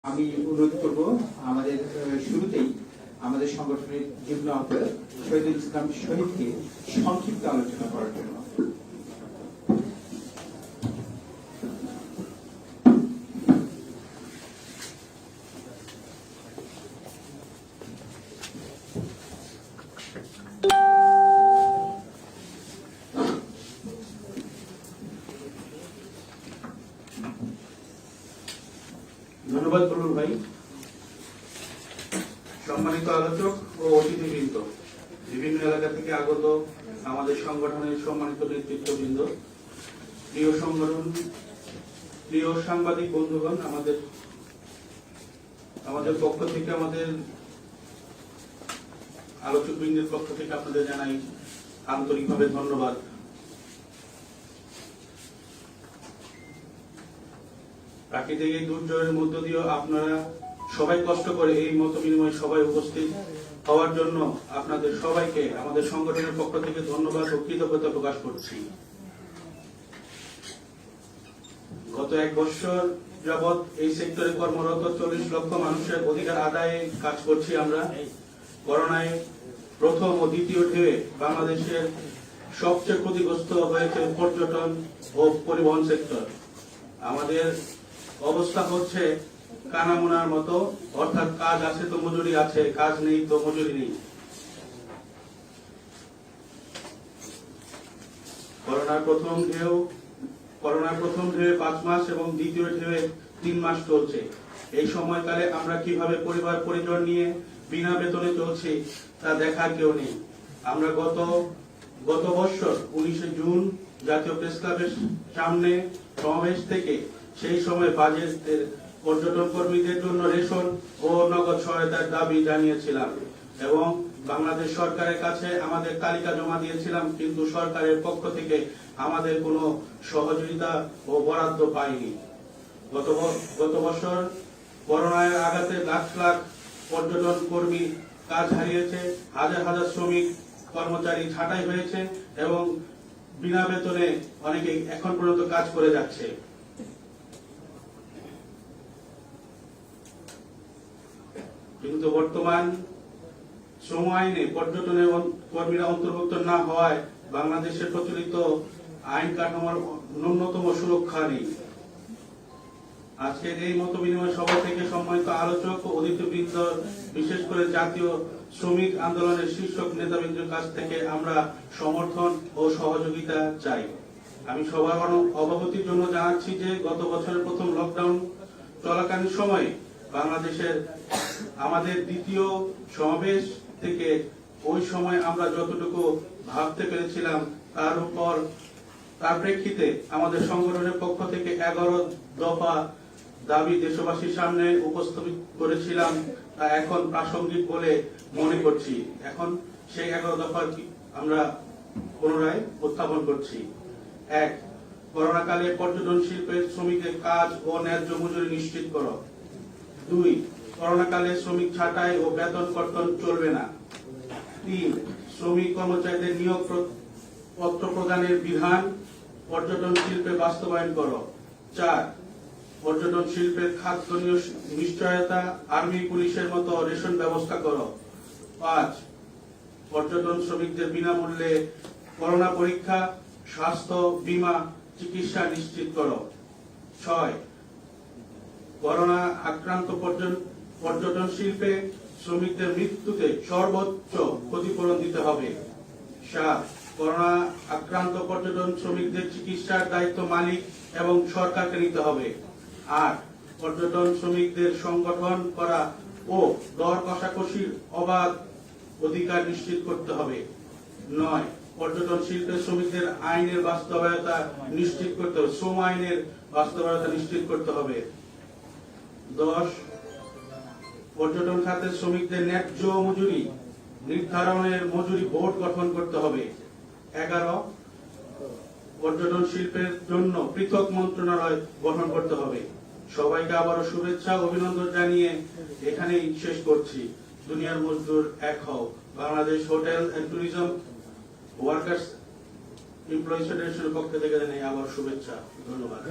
আমি অনুরোধ করব আমাদের শুরুতেই আমাদের সংগঠনের যুগ্ম আহ্বায়ক শহীদুল ইসলাম শহীদকে সংক্ষিপ্ত আলোচনা করার জন্য। ধন্যবাদ বলুন ভাই। সম্মানিত আলোচক ও অতিথিবৃন্দ, বিভিন্ন এলাকা থেকে আগত আমাদের সংগঠনের সম্মানিত নেতৃত্ববৃন্দ, প্রিয় সংগঠন, প্রিয় সাংবাদিক বন্ধুগণ, আমাদের পক্ষ থেকে, আমাদের আলোচক বৃন্দের পক্ষ থেকে আপনাদের জানাই আন্তরিকভাবে ধন্যবাদ। প্রাকৃতিক এই দুর্যোগের মধ্য দিয়েও আপনারা সবাই কষ্ট করে এই মত বিনিময় সবাই উপস্থিত হওয়ার জন্য আপনাদের সবাইকে আমাদের সংগঠনের পক্ষ থেকে ধন্যবাদ ও কৃতজ্ঞতা প্রকাশ করছি। গত 1 বছর যাবৎ এই সেক্টরে কর্মরত 40 লক্ষ মানুষের অধিকার আদায়ে কাজ করছি আমরা। করোনায় প্রথম ও দ্বিতীয় ঢেউয়ে বাংলাদেশের সবচেয়ে ক্ষতিগ্রস্ত হয়েছে পর্যটন ও পরিবহন সেক্টর। আমাদের অবস্থা হচ্ছে কানামুনার মতো, অর্থাৎ কাজ আছে তো মজুরি আছে, কাজ নেই তো মজুরি নেই। করোনার প্রথম ঢেউয়ে 5 মাস এবং দ্বিতীয় ঢেউয়ে 3 মাস চলছে। এই সময়কালে আমরা কিভাবে পরিবার পরিজন নিয়ে বিনা বেতনে চলছি তা দেখার কেউ নেই। আমরা গত বছর 19 জুন জাতীয় প্রেস ক্লাবের সামনে সমাবেশ থেকে সেই সময় বাজেটের পর্যটন কর্মীদের জন্য রেশন ও নগদ সহায়তার দাবি জানিয়েছিলাম এবং বাংলাদেশ সরকারের কাছে আমাদের তালিকা জমা দিয়েছিলাম, কিন্তু সরকারের পক্ষ থেকে আমাদের কোনো সহযোগিতা ও বরাদ্দ পাইনি। গত বছর করোনার আঘাতে লাখ লাখ পর্যটন কর্মী কাজ হারিয়েছে, হাজার হাজার শ্রমিক কর্মচারী ছাঁটাই হয়েছে এবং বিনা বেতনে অনেকে এখন পর্যন্ত কাজ করে যাচ্ছে। কিন্তু বর্তমান শ্রম আইনে পর্যটনের কর্মীরা অন্তর্ভুক্ত না হওয়ায় বাংলাদেশের প্রচলিত আইন কাঠামোর ন্যূনতম সুরক্ষা নেই। আজকের এই মত বিনিময় সভা থেকে সম্মানিত আলোচক ও অতিথিবৃন্দ, বিশেষ করে জাতীয় শ্রমিক আন্দোলনের শীর্ষক নেতাবৃন্দের কাছ থেকে আমরা সমর্থন ও সহযোগিতা চাই। আমি সবার অবগতির জন্য জানাচ্ছি যে গত বছরের প্রথম লকডাউন চলাকালীন সময়ে বাংলাদেশের আমাদের দ্বিতীয় সমাবেশ থেকে ওই সময় আমরা যতটুকু ভাবতে পেরেছিলাম তার প্রেক্ষিতে আমাদের সংগঠনের পক্ষ থেকে 11 দফা দাবি দেশবাসীর সামনে উপস্থাপিত করেছিলাম, তা এখন প্রাসঙ্গিক বলে মনে করছি। এখন সেই 11 দফা আমরা পুনরায় উত্থাপন করছি। 1. করোনাকালে পর্যটন শিল্পের শ্রমিকদের কাজ ও ন্যায্য মজুরি নিশ্চিত করো। 2. করোনাকালে শ্রমিক ছাঁটাই ও বেতন কর্তন চলবে না। 3. শ্রমিক কর্মচারীদের নিয়োগ পত্র প্রদানের বিধান পর্যটন শিল্পে বাস্তবায়ন করো। 4. পর্যটন শিল্পের খাদ্য নিশ্চয়তা, আর্মি পুলিশের মতো রেশন ব্যবস্থা করো। 5. পর্যটন শ্রমিকদের বিনামূল্যে করোনা পরীক্ষা, স্বাস্থ্য বীমা, চিকিৎসা নিশ্চিত করো। 6. করোনা আক্রান্ত পর্যটন শিল্পে শ্রমিকদের মৃত্যুতে সর্বোচ্চ ক্ষতিপূরণ দিতে হবে। 7. করোনা আক্রান্ত পর্যটন শ্রমিকদের চিকিৎসার দায়িত্ব মালিক এবং সরকারকে নিতে হবে। 8. পর্যটন শ্রমিকদের সংগঠন করা ও দর কষাকষির অবাধ অধিকার নিশ্চিত করতে হবে। 9. পর্যটন শিল্পের শ্রমিকদের আইনের বাস্তবায়নতা নিশ্চিত করতে হবে, শ্রম আইনের বাস্তবায়নতা নিশ্চিত করতে হবে। 10. পর্যটন খাতের শ্রমিকদের ন্যায্য মজুরি নির্ধারণের মজুরি বোর্ড গঠন করতে হবে। 11. পর্যটন শিল্পের জন্য পৃথক মন্ত্রণালয় গঠন করতে হবে। সবাইকে আবারও শুভেচ্ছা অভিনন্দন জানিয়ে এখানেই শেষ করছি। দুনিয়ার মজদুর এক হও। Bangladesh hotel and tourism workers employees ফেডারেশনের পক্ষ থেকে জানাই আবার শুভেচ্ছা। ধন্যবাদ।